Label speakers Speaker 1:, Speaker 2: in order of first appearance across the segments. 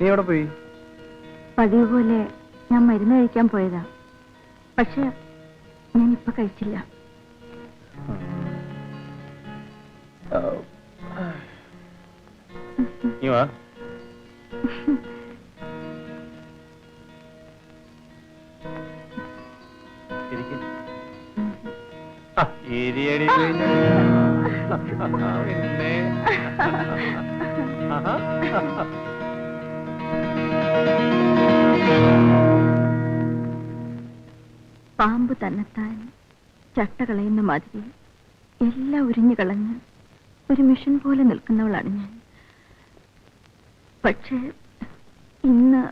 Speaker 1: നീ എവിടെ പോയി?
Speaker 2: പതിവ് പോലെ ഞാൻ മരുന്ന് കഴിക്കാൻ പോയതാ. പക്ഷെ ഞാൻ ഇപ്പൊ കഴിച്ചില്ല.
Speaker 1: നീ വാ. ഏരിയടി പിന്നെ
Speaker 2: പാമ്പ് തന്നെത്താൻ ചട്ട കളയുന്ന മാതിരി എല്ലാം ഉരിഞ്ഞു കളഞ്ഞ് ഒരു മിഷൻ പോലെ നിൽക്കുന്നവളാണ് ഞാൻ. പക്ഷേ ഇന്ന്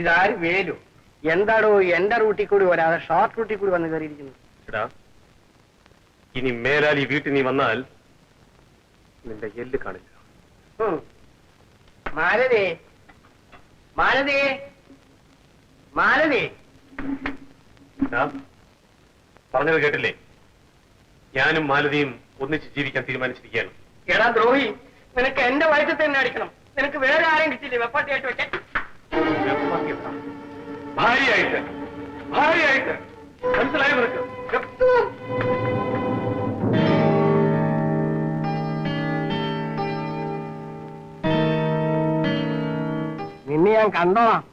Speaker 3: ഇതാര് വേലു? എന്താണോ എന്റെ റൂട്ടിൽ കൂടി വരാതെ ഷോർട്ട് റൂട്ടിൽ കൂടി വന്ന് കയറിയിരിക്കുന്നു?
Speaker 1: ഇനി മേലാൽ ഈ വീട്ടിൽ നീ വന്നാൽ നിന്റെ എല്ല് കാണില്ല.
Speaker 3: മാലതേ, മാലതേ, മാലതേ.
Speaker 1: പറഞ്ഞത് കേട്ടില്ലേ? ഞാനും മാലതിയും ഒന്നിച്ച് ജീവിക്കാൻ തീരുമാനിച്ചിരിക്കുകയാണ്.
Speaker 3: എടാ ദ്രോഹി, നിനക്ക് എന്റെ വയറ്റിൽ തന്നെ അടിക്കണം. നിനക്ക് വേറെ ആരെയും കിട്ടില്ലേ വെപ്പാട്ടിയായിട്ട് വെക്കാൻ?
Speaker 1: ഭാര്യയായിട്ട്, ഭാര്യയായിട്ട് മനസ്സിലായി നിനക്ക്?
Speaker 3: നിന്നെ ഞാൻ കണ്ടോളാം.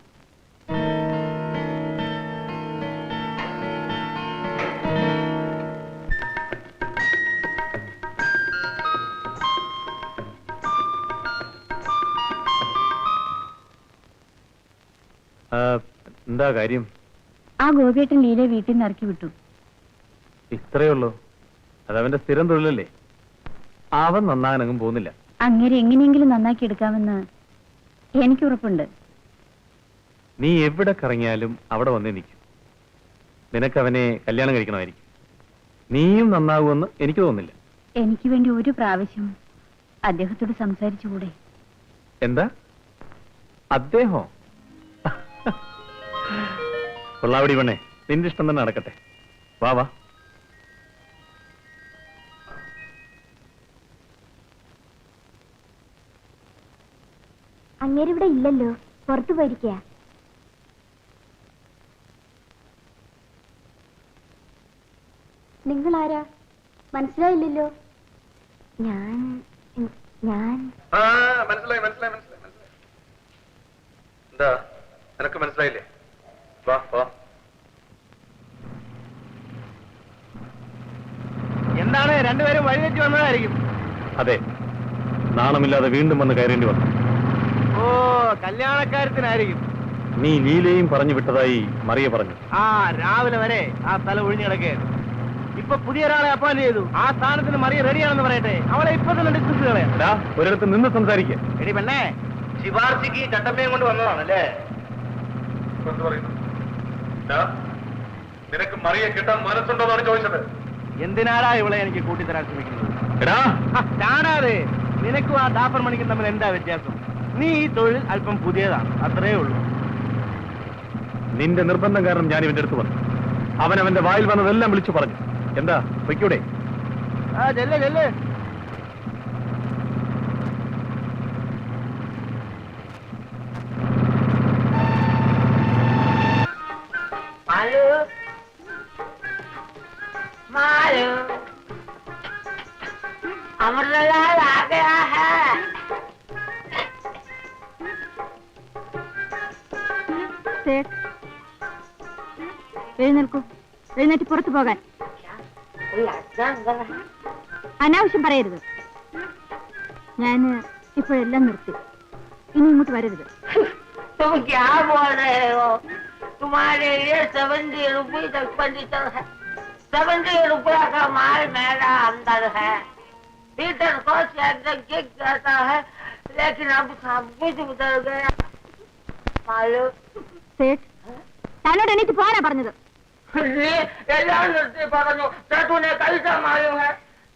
Speaker 1: എന്താ കാര്യം?
Speaker 2: ആ ഗോപിയേട്ടൻ ലീലയെ വീട്ടിൽ നിന്ന് ഇറക്കി വിട്ടു.
Speaker 1: ഇത്രയേ ഉള്ളൂ? അതവന്റെ സ്ഥിരം തൊഴിലല്ലേ? അവൻ നന്നാകാനങ്ങും പോകുന്നില്ല.
Speaker 2: അങ്ങനെ എങ്ങനെയെങ്കിലും നന്നാക്കി എടുക്കാമെന്ന് എനിക്ക് ഉറപ്പുണ്ട്.
Speaker 1: നീ എവിടെ കറങ്ങിയാലും അവിടെ വന്നേ നിൽക്കും. നിനക്കവനെ കല്യാണം കഴിക്കണമായിരിക്കും. നീയും നന്നാകുമെന്ന് എനിക്ക് തോന്നുന്നില്ല.
Speaker 2: എനിക്ക് വേണ്ടി ഒരു പ്രാവശ്യം അദ്ദേഹത്തോട് സംസാരിച്ചുകൂടെ?
Speaker 1: എന്താ? അദ്ദേഹം? കൊള്ളാവടി പെണ്ണേ, നിന്റെ ഇഷ്ടം തന്നെ നടക്കട്ടെ. വാ വാ.
Speaker 2: അങ്ങേരിവിടെ ഇല്ലല്ലോ, പുറത്തു പോയിരിക്കുക. നിങ്ങൾ ആരാ? മനസ്സിലായില്ലല്ലോ. ഞാൻ
Speaker 1: മനസ്സിലായി മനസ്സിലായി മനസ്സിലായി മനസ്സിലായി. എന്താ നിനക്ക് മനസ്സിലായില്ലേ? വാ വാ.
Speaker 3: എന്താണ്, രണ്ടുപേരും വഴിതെറ്റി വന്നതായിരിക്കും.
Speaker 1: അതെ, നാണമില്ലാതെ വീണ്ടും വന്ന് കയറേണ്ടി വന്നു.
Speaker 3: ഓ, കല്യാണക്കാര്യത്തിനായിരിക്കും.
Speaker 1: നീ ലീലയും പറഞ്ഞു വിട്ടതായി മറിയ പറഞ്ഞു.
Speaker 3: ആ, രാവിലെ വരെ ആ തല ഒഴിഞ്ഞു കിടക്കുകയായിരുന്നു. ഇപ്പൊ പുതിയ ഒരാളെ അപ്പോയിന്റ് ചെയ്തു. ആ സ്ഥാനത്തിന് മറിയ റെഡിയാണെന്ന് പറയട്ടെ. അവളെ ഇപ്പൊ തന്നെ ഡിസ്കസ് കളയാ.
Speaker 1: ഒരിടത്ത് നിന്ന് സംസാരിക്കുക.
Speaker 3: എടി പെണ്ണേ, ശിവാർച്ചിക്ക് ചട്ടമ്പയും കൊണ്ട് വന്നതാണല്ലേ?
Speaker 1: നിനക്ക് മറിയെ കിട്ടാൻ മനസ്സുണ്ടോന്നാണ് ചോദിച്ചത്.
Speaker 3: എന്തിനാടാ ഇവളെ എനിക്ക് കൂട്ടിത്തരാൻ ശ്രമിക്കുന്നത്? ചാടാതെ. നിനക്കും ആ ഡാഫർ മണിക്കും തമ്മിൽ എന്താ വ്യത്യാസം? നീ ഈ തൊഴിൽ അല്പം പുതിയതാണ്, അത്രേ ഉള്ളൂ.
Speaker 1: നിന്റെ നിർബന്ധം കാരണം ഞാൻ ഇവന്റെ അടുത്ത് വന്നു. അവനവന്റെ വായിൽ വന്നതെല്ലാം വിളിച്ചു പറഞ്ഞു. എന്താ, വയ്ക്കൂടെ?
Speaker 3: ആ, ചെല്ലേ ചെല്ലേ.
Speaker 4: अमरलाल आ गया है।
Speaker 2: എഴുന്നേൽക്കൂ, എഴുന്നേറ്റ് പുറത്തു പോകാൻ. അനാവശ്യം പറയരുത്. ഞാൻ ഇപ്പോഴെല്ലാം നിർത്തി. ഇനി ഇങ്ങോട്ട് വരരുത്.
Speaker 4: तुम क्या बोल रहे हो? तुम्हारे लिए 70 रुपये तक फर्नीचर है। 70 रुपया का माल मेरा अंदर है। भीतर सोच ठीक रहता है, लेकिन अब सब कुछ उधर गया मालूम।
Speaker 2: സേഠ്, തന്നോട് എണീറ്റ് പോരാ പറഞ്ഞത്.
Speaker 4: एല്ലാം നിർത്തി പറഞ്ഞു. तूने कैसा मालूम है?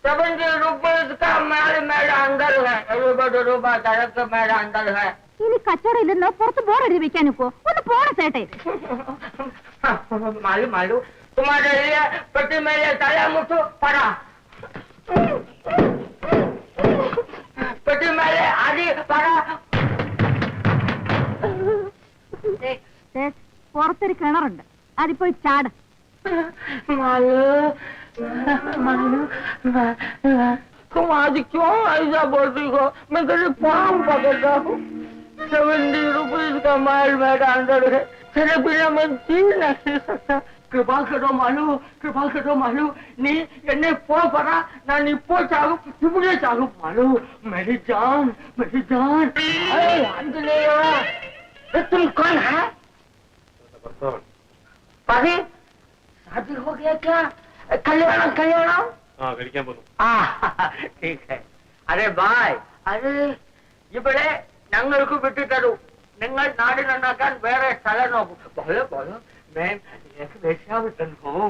Speaker 4: 70 रुपये का माल मेरा अंदर है। 70 रुपया तक मेरा अंदर है।
Speaker 2: ഇനി കച്ചവടം ഇല്ലെന്നോ പുറത്ത് ബോർഡെഴുതി വെക്കാൻ ഇപ്പോ ഒന്ന് പോണ സേട്ടെ.
Speaker 4: मालूम मालूम तुम्हारे लिए पति मेरे तला मुठो पड़ा। पति मेरे आदि पड़ा।
Speaker 2: സേഠ്, പുറത്തൊരു കിണറുണ്ട്, അതിപ്പോ ചാട്.
Speaker 4: मालूम मालूम तुम आज क्यों ऐसा बोलती हो? मैं तेरे पाँव पकड़ता हूँ। 70 रुपये का माल मेरा अंदर है। तेरे बिना मैं जी नहीं सकता. कृपा करो मालू, कृपा करो मालू. नी एने पो पड़ा ना नी पो चालू इपड़े चालू मालू. मेरी जान अरे आंजनेय, तुम कौन है? पति शादी हो गया क्या? कल्याण
Speaker 1: കഴിക്കാൻ പോകുന്നു.
Speaker 4: ठीक है. अरे भाई, अरे ഇവിടെ ഞങ്ങൾക്ക് വിട്ടു തരൂ. നിങ്ങൾ നാട് നന്നാക്കാൻ വേറെ സ്ഥലം നോക്കൂ. बोलो बोलो मैं एक वेश्या विटन हूँ.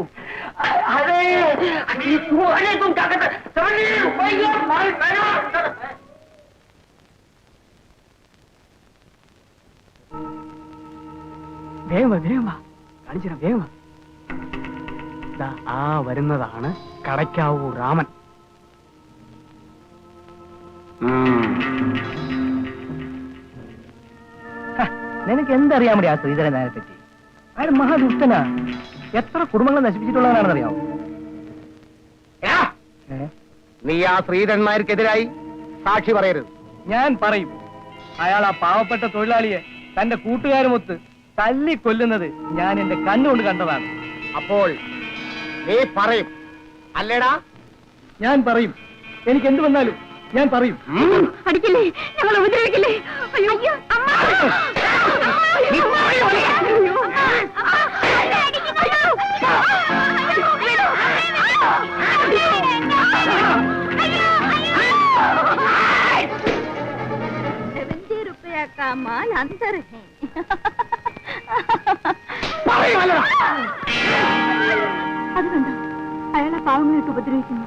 Speaker 4: अरे तुम क्या करते? 70 रुपये माल मेरा अंदर है.
Speaker 3: വേഗം കാണിച്ചിരാം വേഗം. ആ വരുന്നതാണ് കടയ്ക്കാവൂ രാമൻ. നിനക്ക് എന്തറിയാൻ മതി ആ ശ്രീധരൻ നായരെ പറ്റി? അയാൾ മഹാദുഷ്ടനാ. എത്ര കുടുംബങ്ങൾ നശിപ്പിച്ചിട്ടുള്ളവനാണെന്നറിയാവോ?
Speaker 5: നീ ആ ശ്രീധരന്മാർക്കെതിരായി സാക്ഷി പറയരുത്.
Speaker 3: ഞാൻ പറയും. അയാൾ ആ പാവപ്പെട്ട തൊഴിലാളിയെ തന്റെ കൂട്ടുകാരുമൊത്ത് തല്ലിക്കൊല്ലുന്നത് ഞാൻ എന്റെ കണ്ണുകൊണ്ട് കണ്ടതാണ്.
Speaker 5: അപ്പോൾ നീ പറയും അല്ലേടാ?
Speaker 3: ഞാൻ പറയും. എനിക്ക് എന്ത് വന്നാലും ഞാൻ പറയും.
Speaker 2: അടിക്കില്ലേ, ഞങ്ങൾ ഉപദ്രവിക്കില്ലേ? അയ്യോ അമ്മ, ₹70 का माल अंदर है. അതുകൊണ്ടോ അയാളെ പാവങ്ങളായിട്ട് ഉപദ്രവിക്കുന്നു?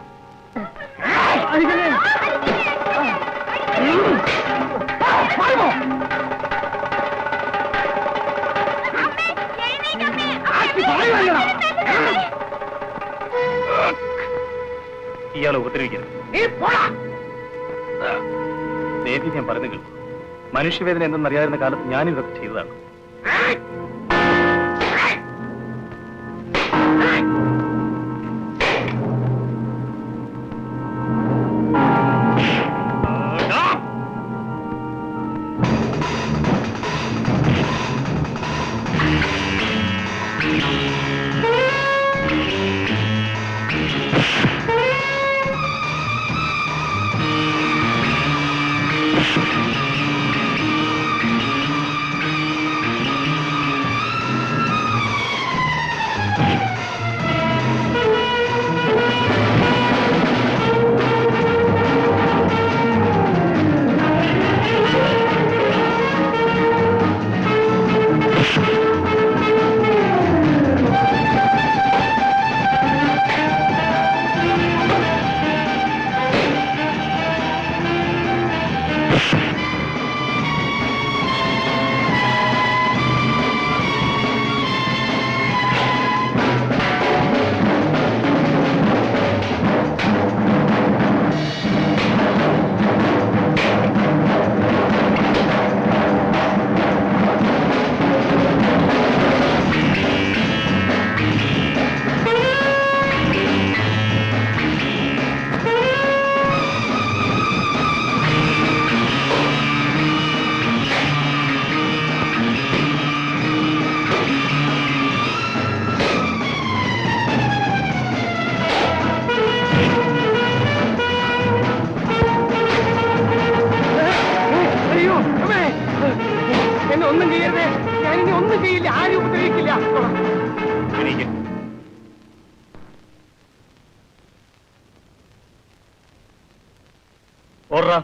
Speaker 1: ഇയാളെ ഉപദ്രവിക്കരുത്. നേരത്തെ ഞാൻ പറഞ്ഞെങ്കിൽ മനുഷ്യവേദന എന്തെന്നറിയാതിരുന്ന കാലത്ത് ഞാനും ഇതൊക്കെ ചെയ്തതാണ്.
Speaker 5: ഒന്നും ചെയ്യരുത്. ഞാനിനി ഒന്നും ചെയ്യില്ല, ആരും ഉപദ്രവിക്കില്ല.
Speaker 3: ഓർഡർ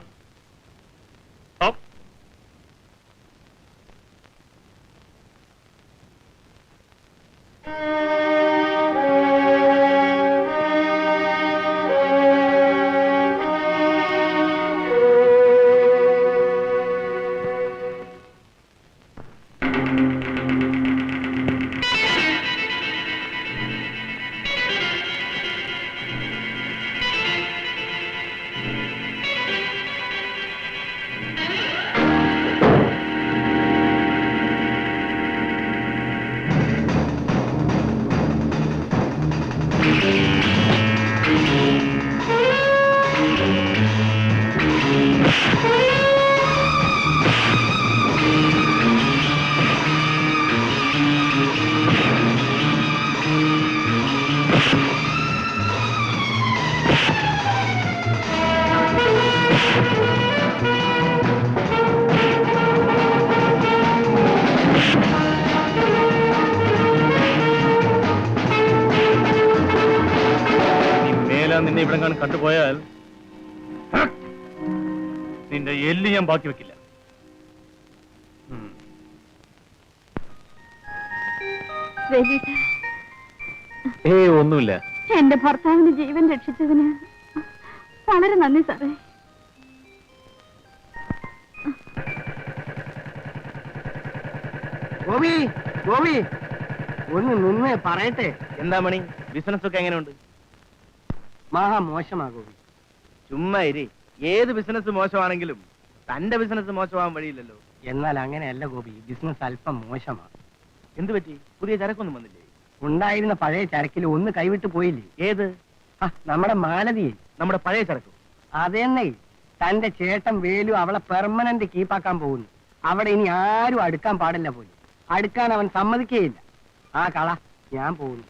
Speaker 3: നിന്നെ ഇവിടെ കാണാൻ കണ്ടുപോയാൽ നിന്റെ എല്ല് ഞാൻ ബാക്കി വെക്കില്ല. ഒന്നുമില്ല.
Speaker 2: എന്റെ ഭർത്താവിന് ജീവൻ രക്ഷിച്ചതിന് വളരെ നന്ദി സാറേ.
Speaker 5: ഗോപി, ഗോപി, ഒന്ന് നിന്ന് പറയട്ടെ.
Speaker 3: എന്താ മണി, ബിസിനസ് ഒക്കെ എങ്ങനെയുണ്ട്?
Speaker 5: മഹാ മോശമാ ഗോപി.
Speaker 3: ചുമ്മാ ഇരി. ഏത് ബിസിനസ് മോശമാണെങ്കിലും തന്റെ ബിസിനസ് മോശമാവാൻ വഴിയില്ലല്ലോ.
Speaker 5: എന്നാൽ അങ്ങനെയല്ല ഗോപി, ബിസിനസ് അല്പം മോശമാ.
Speaker 3: എന്ത് പറ്റി? പുതിയ ചരക്കൊന്നും വന്നില്ലേ?
Speaker 5: ഉണ്ടായിരുന്ന പഴയ ചരക്കിൽ ഒന്ന് കൈവിട്ട് പോയില്ലേ?
Speaker 3: ഏത്?
Speaker 5: നമ്മുടെ മാലതിയെ.
Speaker 3: നമ്മുടെ പഴയ ചരക്ക്?
Speaker 5: അതെന്നേ, തന്റെ ചേട്ടൻ വേലു അവളെ പെർമനന്റ് കീപ്പാക്കാൻ പോകുന്നു. അവിടെ ഇനി ആരും അടുക്കാൻ പാടില്ല പോലും. അടുക്കാൻ അവൻ സമ്മതിക്കുകയില്ല. ആ കള ഞാൻ പോകുന്നു.